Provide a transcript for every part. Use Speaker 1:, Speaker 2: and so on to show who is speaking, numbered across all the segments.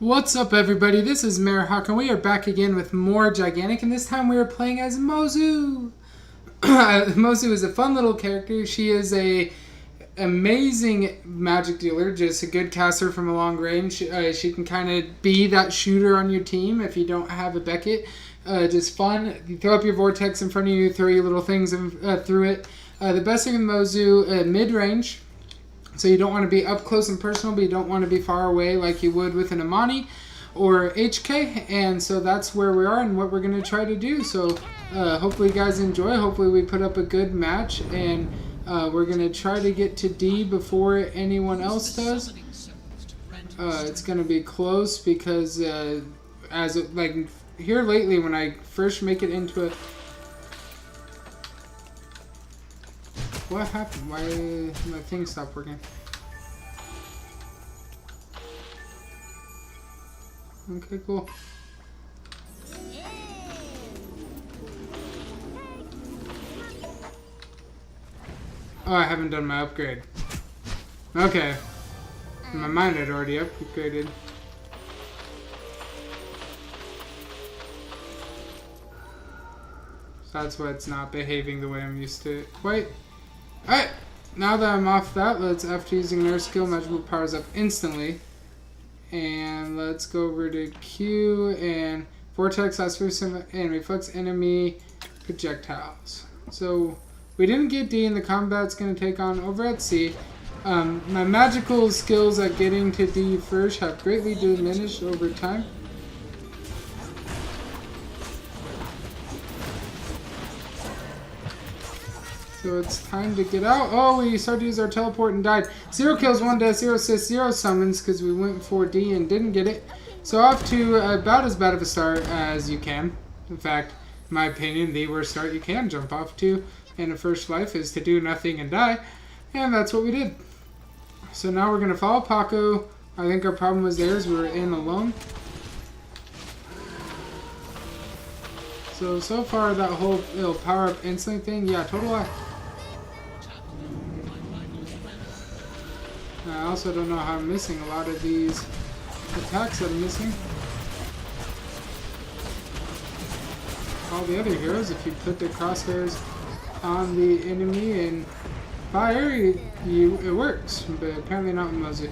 Speaker 1: What's up, everybody? This is MayorHawk, and we are back again with more Gigantic, and this time we are playing as Mozu. Mozu is a fun little character. She is a amazing magic dealer, just a good caster from a long range. She can kind of be that shooter on your team if you don't have a Beckett. Just fun. You throw up your vortex in front of you, throw your little things through it. The best thing with Mozu, mid-range. So you don't want to be up close and personal, but you don't want to be far away like you would with an Amani or HK. And so that's where we are and what we're going to try to do. So hopefully you guys enjoy. Hopefully we put up a good match. And we're going to try to get to D before anyone else does. It's going to be close because here lately when I first make it into a... What happened? Why did my thing stop working? Okay, cool. Oh, I haven't done my upgrade. Okay. My mind had already upgraded. So that's why it's not behaving the way I'm used to it. Wait. Alright, now that I'm off that, let's, after using Nurse skill, magical powers up instantly. And let's go over to Q and Vortex, last first, and reflects enemy projectiles. So, we didn't get D, and the combat's going to take on over at C. My magical skills at getting to D first have greatly diminished over time. So it's time to get out. Oh, we started to use our teleport and died. 0 kills, 1 death, 0 assists, 0 summons because we went for D and didn't get it. So off to about as bad of a start as you can. In fact, in my opinion, the worst start you can jump off to in a first life is to do nothing and die. And that's what we did. So now we're going to follow Paco. I think our problem was there is we were in alone. So far that whole it'll power up instantly thing, yeah, total lie. I also don't know how I'm missing a lot of these attacks that I'm missing. All the other heroes, if you put the crosshairs on the enemy and fire, it works, but apparently not with Mozu.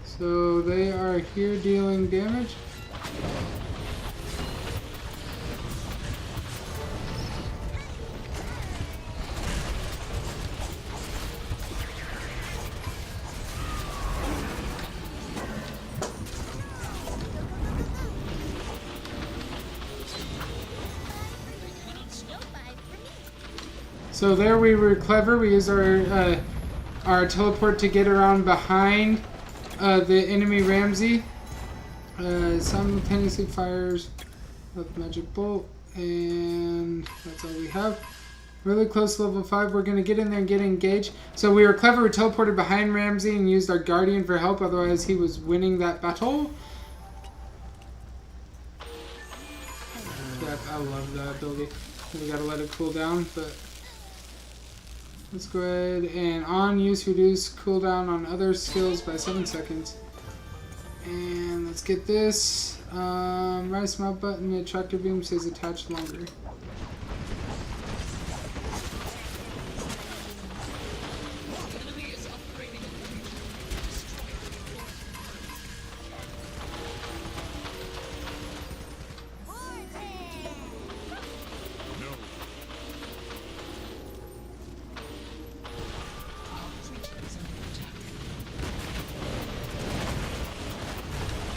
Speaker 1: So they are here dealing damage. So there we were clever. We used our teleport to get around behind the enemy Ramsey. Simultaneously fires with magic bolt, and that's all we have. Really close to level 5. We're going to get in there and get engaged. So we were clever. We teleported behind Ramsey and used our Guardian for help. Otherwise, he was winning that battle. Yeah, I love that ability. We got to let it cool down, but let's go ahead and on use reduce cooldown on other skills by 7 seconds. And let's get this. Right mouse button, the attractor beam says attach longer.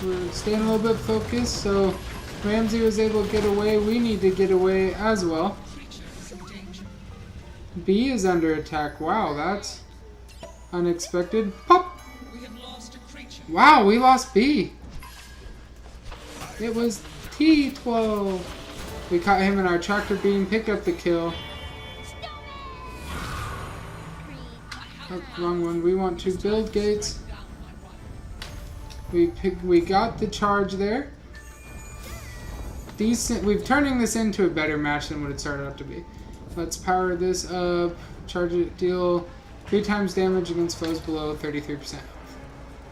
Speaker 1: We're staying a little bit focused, so Ramsey was able to get away. We need to get away as well. B is under attack. Wow, that's unexpected. Pop! Wow, we lost B. It was T12. We caught him in our tractor beam, picked up the kill. Oh, wrong one. We want to build gates. We got the charge there. Decent. We're turning this into a better match than what it started out to be. Let's power this up. Charge it, deal 3 times damage against foes below 33% health.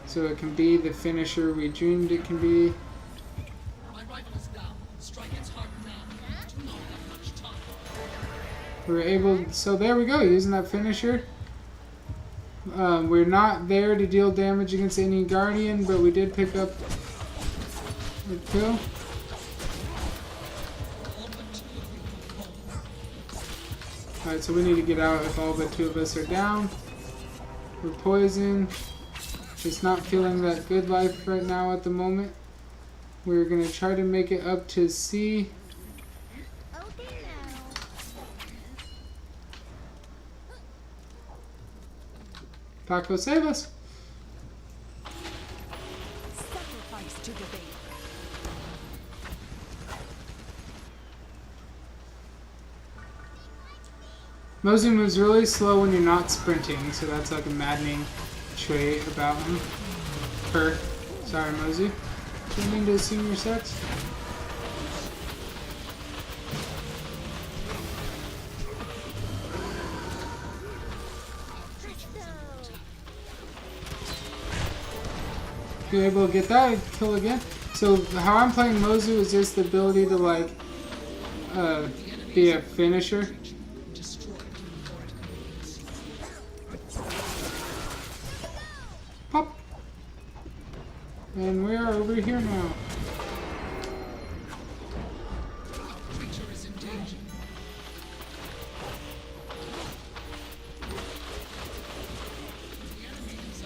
Speaker 1: So it can be the finisher we dreamed it can be. We're able, so there we go, using that finisher. We're not there to deal damage against any guardian, but we did pick up a kill. Alright, so we need to get out if all but 2 of us are down. We're poisoned. Just not feeling that good life right now at the moment. We're going to try to make it up to C. Paco, save us!
Speaker 2: Sacrifice to debate.
Speaker 1: Mozu moves really slow when you're not sprinting, so that's like a maddening trait about him. Her. Sorry, Mozu. Didn't mean to assume your sex. You're able to get that kill again. So how I'm playing Mozu is just the ability to like be a finisher. Pop. And we are over here now.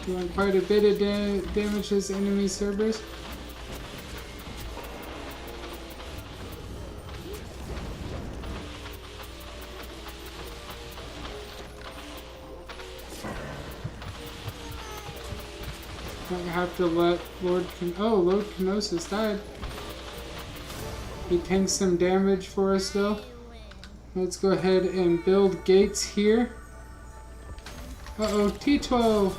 Speaker 1: Doing quite a bit of damage to his enemy Cerberus. I have to let Lord Kenosis died. He tanks some damage for us though. Let's go ahead and build gates here. Uh-oh, T12!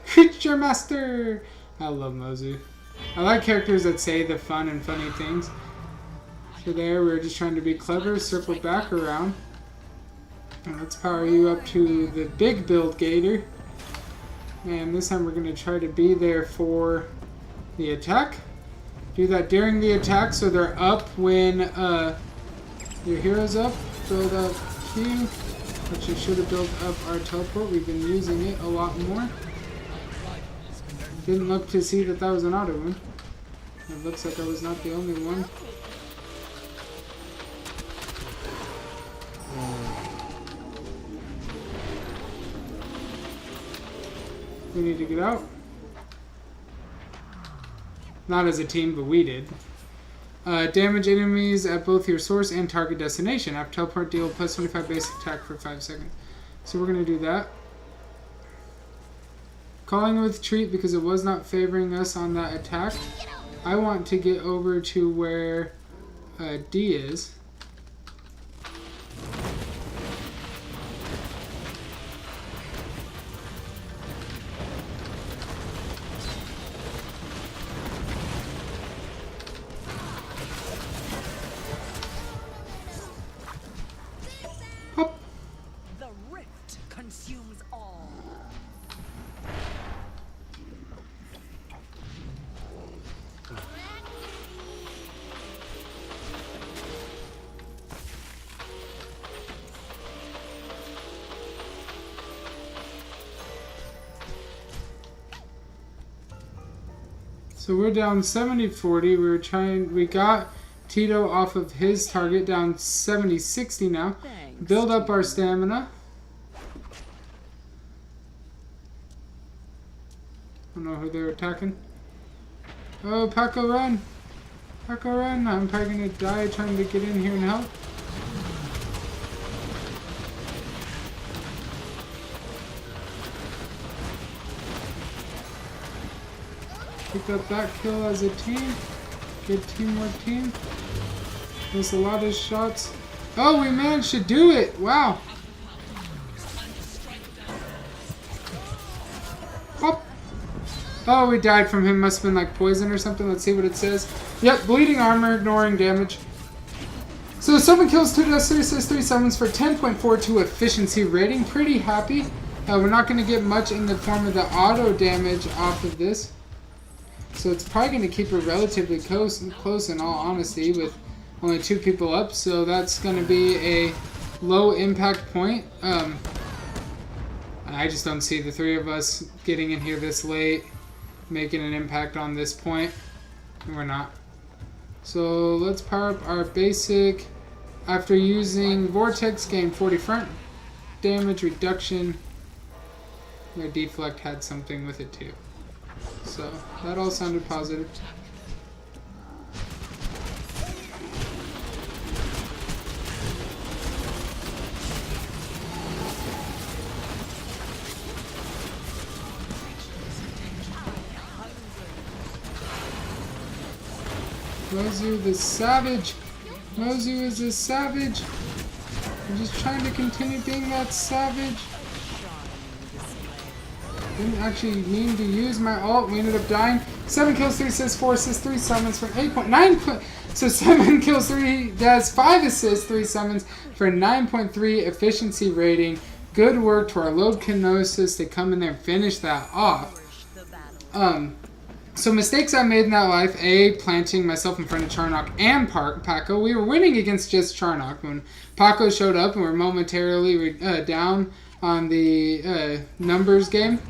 Speaker 1: Creature Master! I love Mozu. I like characters that say the fun and funny things. So there, we're just trying to be clever, circle back around. And let's power you up to the big build gator. And this time we're going to try to be there for the attack. Do that during the attack so they're up when your hero's up. Build up Q. Actually should have built up our teleport. We've been using it a lot more. Didn't look to see that that was an auto win. It looks like I was not the only one. We need to get out. Not as a team, but we did. Damage enemies at both your source and target destination. After teleport, deal plus 25 basic attack for 5 seconds. So we're going to do that. Calling with treat because it was not favoring us on that attack. I want to get over to where D is. Hop.
Speaker 2: The rift consumes all.
Speaker 1: So we're down 70-40. We got Tito off of his target, down 70-60 now.
Speaker 2: Thanks.
Speaker 1: Build up our stamina. I don't know who they're attacking. Oh, Paco, run! Paco, run! I'm probably gonna die trying to get in here and help. Pick up that kill as a team. Good teamwork, team. There's a lot of shots. Oh, we managed to do it! Wow! Oh, oh, we died from him. Must have been like poison or something. Let's see what it says. Yep, bleeding armor, ignoring damage. So 7 kills, 2 deaths, 3 assists, 3 summons for 10.42 efficiency rating. Pretty happy. We're not going to get much in the form of the auto damage off of this. So it's probably going to keep it relatively close in all honesty with only 2 people up. So that's going to be a low impact point. I just don't see the 3 of us getting in here this late, making an impact on this point. We're not. So let's power up our basic. After using Vortex, gain 40 front damage reduction. Our deflect had something with it too. So that all sounded positive. Mozu the savage. Mozu is a savage. I'm just trying to continue being that savage. Didn't actually mean to use my ult. We ended up dying. 7 kills, 3 assists, 4 assists, 3 summons for 8.9. So 7 kills, 3 deaths, 5 assists, 3 summons for 9.3 efficiency rating. Good work to our load Kenosis to come in there and finish that off. So mistakes I made in that life, A, planting myself in front of Charnock and Paco. We were winning against just Charnock when Paco showed up and we're momentarily down on the numbers game.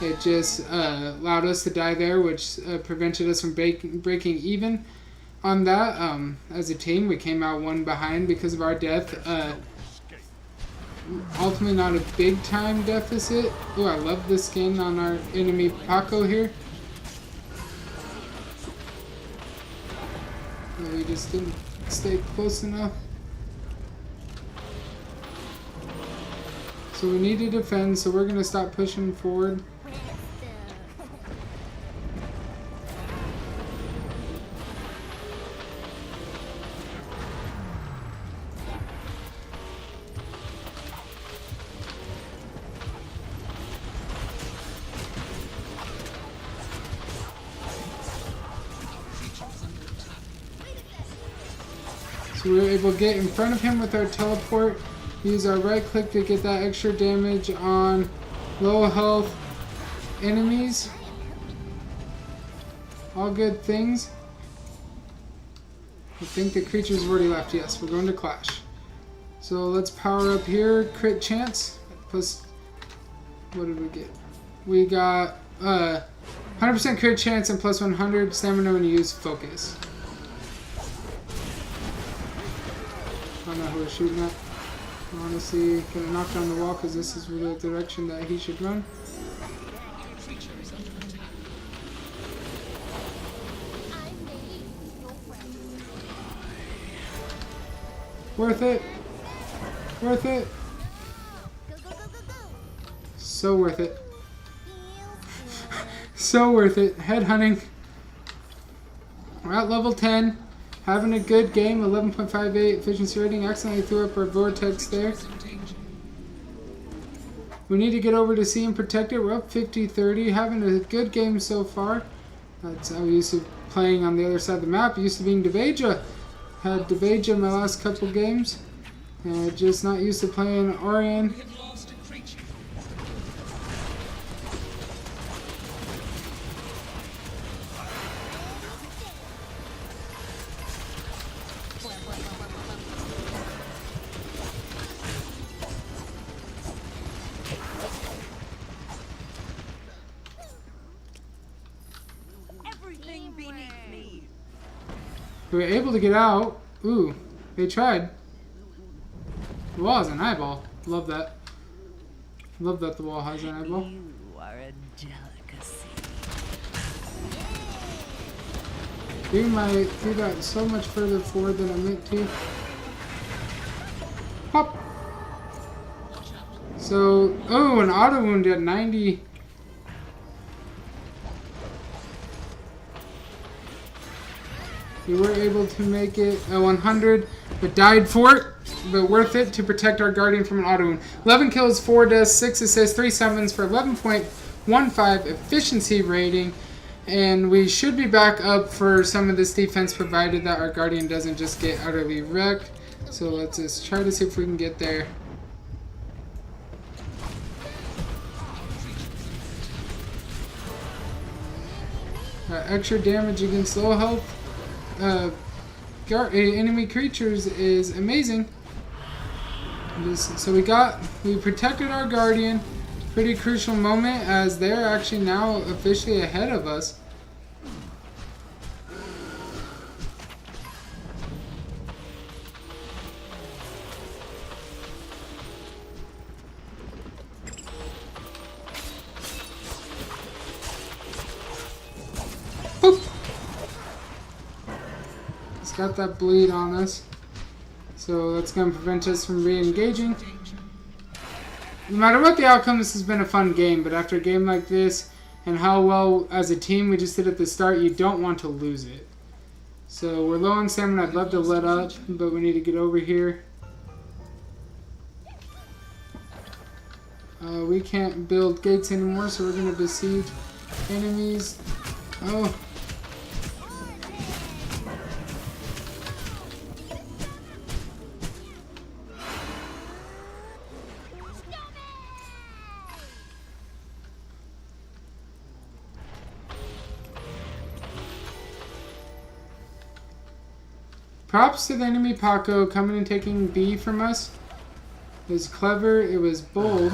Speaker 1: It just allowed us to die there, which prevented us from breaking even on that. As a team, we came out 1 behind because of our death. Ultimately not a big time deficit. Oh, I love the skin on our enemy Paco here. We just didn't stay close enough. So we need to defend, so we're going to stop pushing forward. So we were able to get in front of him with our teleport, use our right click to get that extra damage on low health enemies. All good things. I think the creature's already left. Yes, we're going to Clash. So let's power up here. Crit chance. Plus, what did we get? We got 100% crit chance and plus 100 stamina when you use focus. I don't know who we're shooting at. Honestly, gonna knock down the wall because this is the direction that he should run. Worth it. Worth it. So worth it. So worth it. Headhunting. We're at level 10. Having a good game, 11.58 efficiency rating. Accidentally threw up our vortex there. We need to get over to C and protect it. We're up 50-30. Having a good game so far. That's how we used to playing on the other side of the map. It used to being Devaja. Had Devaja in my last couple games. Just not used to playing Orion. We were able to get out. Ooh, they tried. The wall has an eyeball. Love that. Love that the wall has an eyeball.
Speaker 2: You are a delicacy.
Speaker 1: We got so much further forward than I meant to. Pop! So, oh, an auto wound at 90. We were able to make it a 100, but died for it. But worth it to protect our Guardian from an auto wound. 11 kills, 4 deaths, 6 assists, 3 summons for 11.15 efficiency rating. And we should be back up for some of this defense provided that our Guardian doesn't just get utterly wrecked. So let's just try to see if we can get there. Extra damage against low health enemy creatures is amazing. So we protected our guardian. Pretty crucial moment as they're actually now officially ahead of us. Boop. It's got that bleed on us. So that's going to prevent us from re-engaging. No matter what the outcome, this has been a fun game, but after a game like this, and how well as a team we just did at the start, you don't want to lose it. So we're low on stamina. I'd love to let up, but we need to get over here. We can't build gates anymore, so we're going to besiege enemies. Oh. Props to the enemy Paco coming and taking B from us. It was clever, it was bold.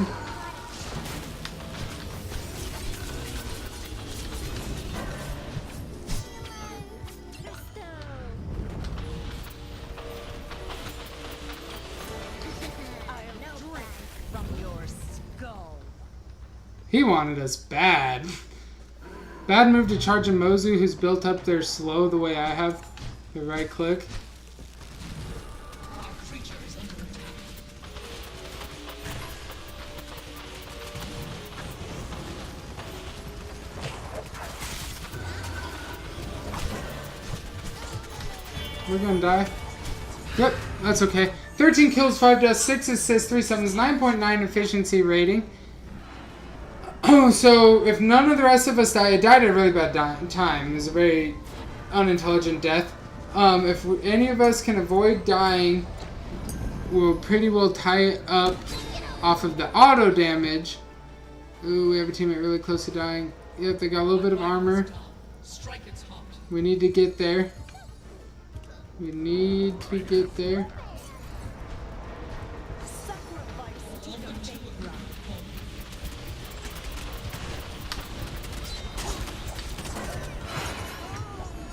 Speaker 1: He wanted us bad. Bad move to charge a Mozu who's built up their slow the way I have. The right click. We're gonna die. Yep, that's okay. 13 kills, 5 deaths, 6 assists, 3 summons, 9.9 efficiency rating. Oh, so if none of the rest of us died, it died at a really bad time. It was a very unintelligent death. If any of us can avoid dying, we'll pretty well tie it up off of the auto damage. Ooh, we have a teammate really close to dying. Yep, they got a little bit of armor. We need to get there. We need to get there.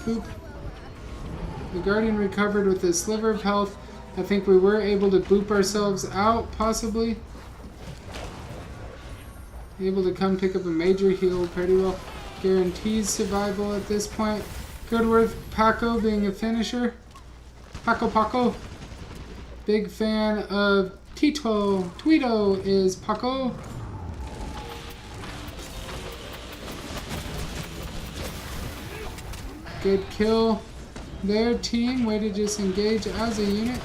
Speaker 1: Boop. The Guardian recovered with a sliver of health. I think we were able to boop ourselves out, possibly. Able to come pick up a major heal pretty well. Guarantees survival at this point. Good with Paco being a finisher. Paco. Big fan of Tito. Tweedo is Paco. Good kill. Their team, way to just engage as a unit.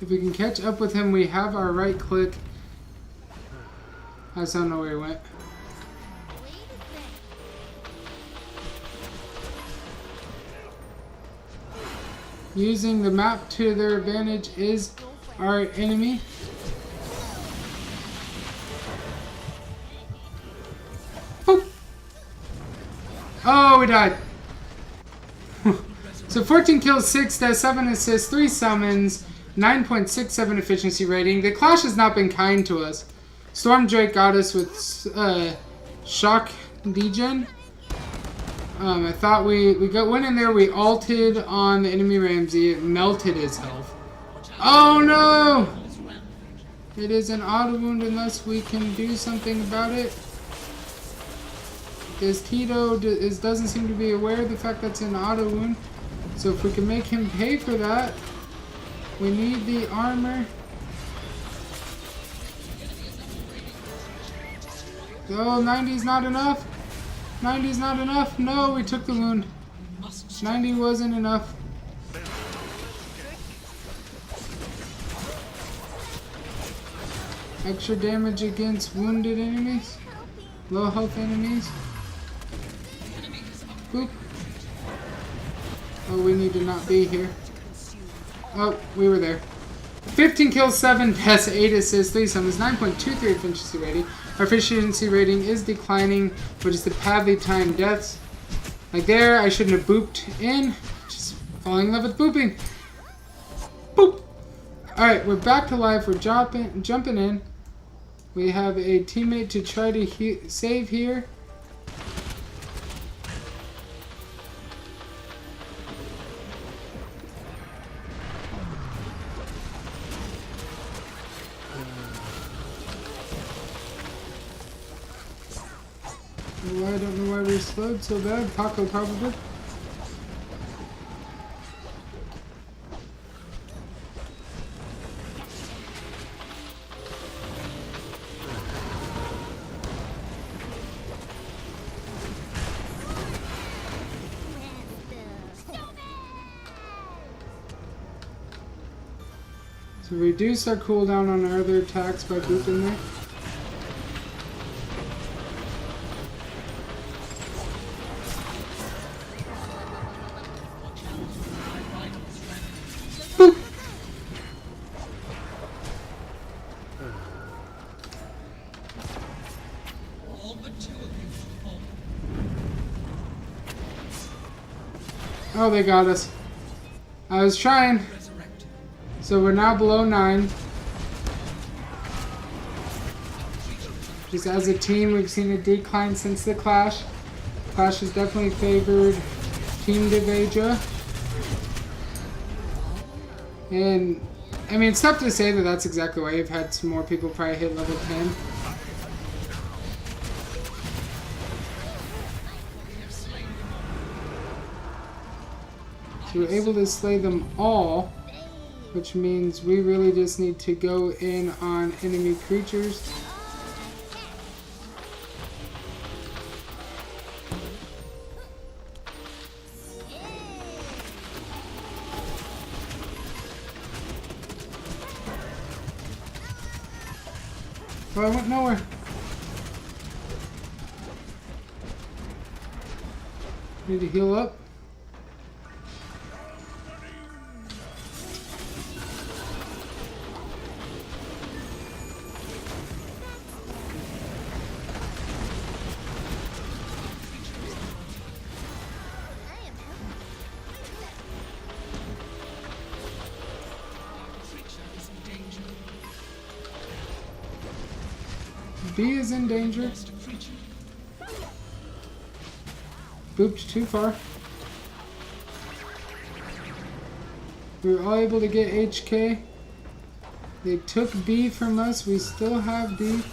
Speaker 1: If we can catch up with him, we have our right click. I just don't know where he went. Using the map to their advantage is our enemy. Oh, oh we died. So 14 kills, 6 deaths, 7 assists, 3 summons. 9.67 efficiency rating. The Clash has not been kind to us. Storm Drake got us with Shock Degen. I thought we went in there, we ulted on the enemy Ramsey. It melted his health. Oh no! It is an auto wound unless we can do something about it. Because Tito doesn't seem to be aware of the fact that's an auto wound. So if we can make him pay for that. We need the armor. Oh, 90's not enough. 90's not enough. No, we took the wound. 90 wasn't enough. Extra damage against wounded enemies. Low health enemies. Boop. Oh, we need to not be here. Oh, we were there. 15 kills, 7 deaths, 8 assists, 3 summons, 9.23 efficiency rating. Our efficiency rating is declining, which is the badly timed deaths. Like there, I shouldn't have booped in. Just falling in love with booping. Boop! Alright, we're back to life. We're jumping in. We have a teammate to try to save here. Well, I don't know why we slowed so bad. Paco probably. So reduce our cooldown on our other attacks by booping there. Boop. Oh, they got us. I was trying. So we're now below 9. Just as a team, we've seen a decline since the Clash. Clash has definitely favored Team Devaja. And, I mean, it's tough to say that that's exactly why you've had some more people probably hit level 10. So we're able to slay them all. Which means we really just need to go in on enemy creatures. Oh, I went nowhere. Need to heal up. B is in danger. Booped too far. We were all able to get HK. They took B from us. We still have B.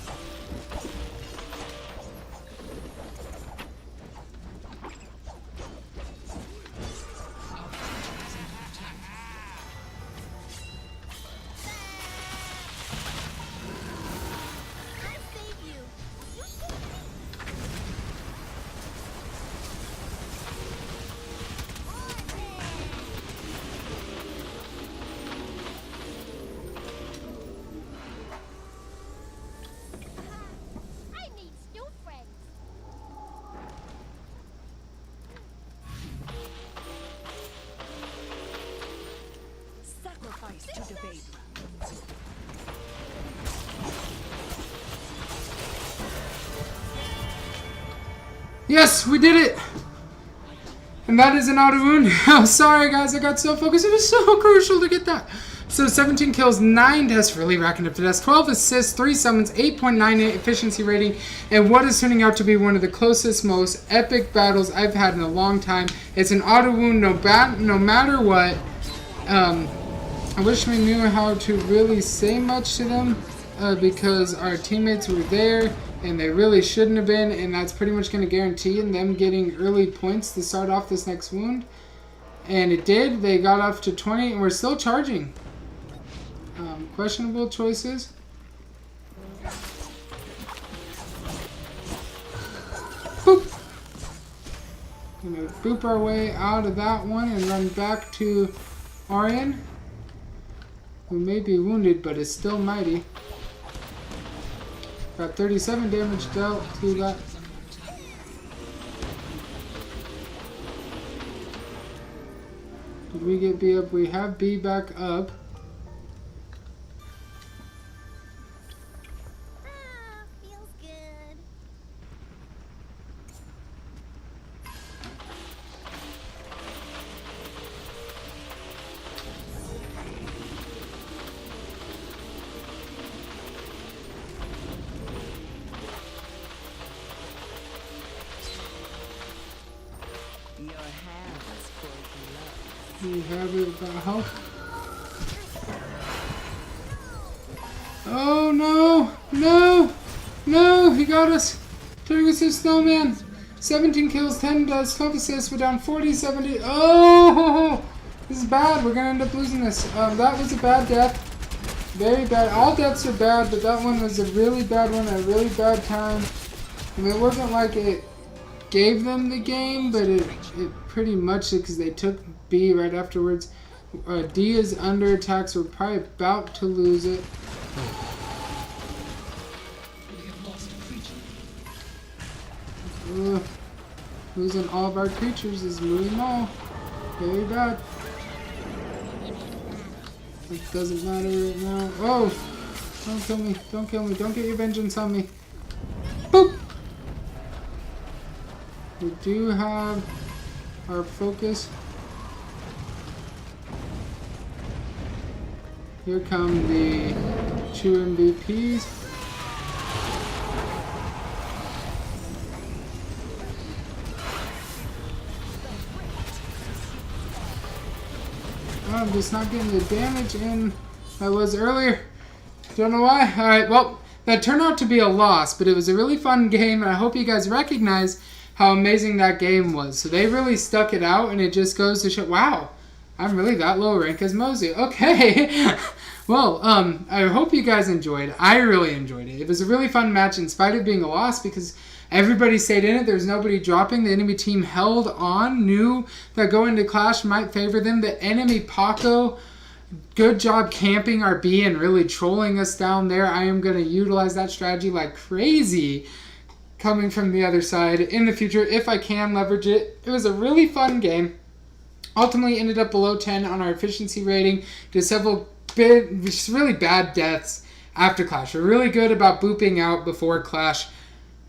Speaker 1: Yes, we did it! And that is an auto wound. Oh, sorry guys, I got so focused. It was so crucial to get that. So 17 kills, 9 deaths, really racking up the deaths, 12 assists, 3 summons, 8.98 efficiency rating, and what is turning out to be one of the closest, most epic battles I've had in a long time. It's an auto wound no matter what. I wish we knew how to really say much to them because our teammates were there and they really shouldn't have been, and that's pretty much going to guarantee them getting early points to start off this next wound. And it did. They got up to 20 and we're still charging. Questionable choices. Gonna boop our way out of that one and run back to Orion, who may be wounded but is still mighty. Got 37 damage dealt to that. Did we get B up? We have B back up.
Speaker 3: Feels good.
Speaker 2: Your hands for gloves.
Speaker 1: We have it about health. Oh no! No! No! He got us! Turning us to snowman! 17 kills, 10 deaths, 12 assists, we're down 40, 70. Oh! This is bad. We're gonna end up losing this. That was a bad death. Very bad. All deaths are bad, but that one was a really bad one at a really bad time. I mean, it wasn't like it gave them the game, but it pretty much did because they took B right afterwards. D is under attack, so we're probably about to lose it. Losing all of our creatures is moving all. Very bad. It doesn't matter right now. Oh! Don't kill me. Don't kill me. Don't get your vengeance on me. Boop! We do have our focus. Here come the 2 MVPs. Oh, I'm just not getting the damage in I was earlier. Don't know why. Alright, well, that turned out to be a loss, but it was a really fun game, and I hope you guys recognize how amazing that game was. So they really stuck it out, and it just goes to show, wow, I'm really that low rank as Mozu. Okay. Well, I hope you guys enjoyed. I really enjoyed it. It was a really fun match in spite of being a loss because everybody stayed in it. There was nobody dropping. The enemy team held on, knew that going to Clash might favor them. The enemy Paco, good job camping our B and really trolling us down there. I am going to utilize that strategy like crazy coming from the other side in the future if I can leverage it. It was a really fun game. Ultimately ended up below 10 on our efficiency rating. Did several really bad deaths after Clash. We're really good about booping out before Clash.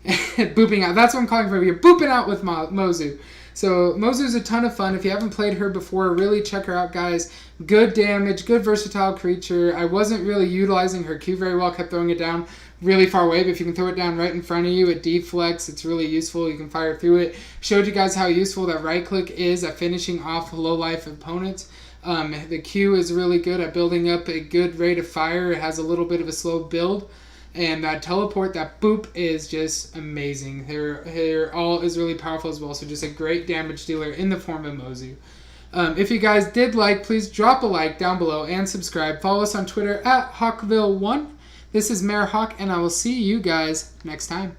Speaker 1: Booping out. That's what I'm calling for. You're booping out with Mozu. So Mozu's a ton of fun. If you haven't played her before, really check her out, guys. Good damage, good versatile creature. I wasn't really utilizing her Q very well. Kept throwing it down really far away, but if you can throw it down right in front of you, it deflects. It's really useful. You can fire through it. Showed you guys how useful that right click is at finishing off low life opponents. The Q is really good at building up a good rate of fire. It has a little bit of a slow build. And that teleport, that boop, is just amazing. Her all is really powerful as well. So just a great damage dealer in the form of Mozu. If you guys did like, please drop a like down below and subscribe. Follow us on Twitter at Hawkville1. This is MayorHawk, and I will see you guys next time.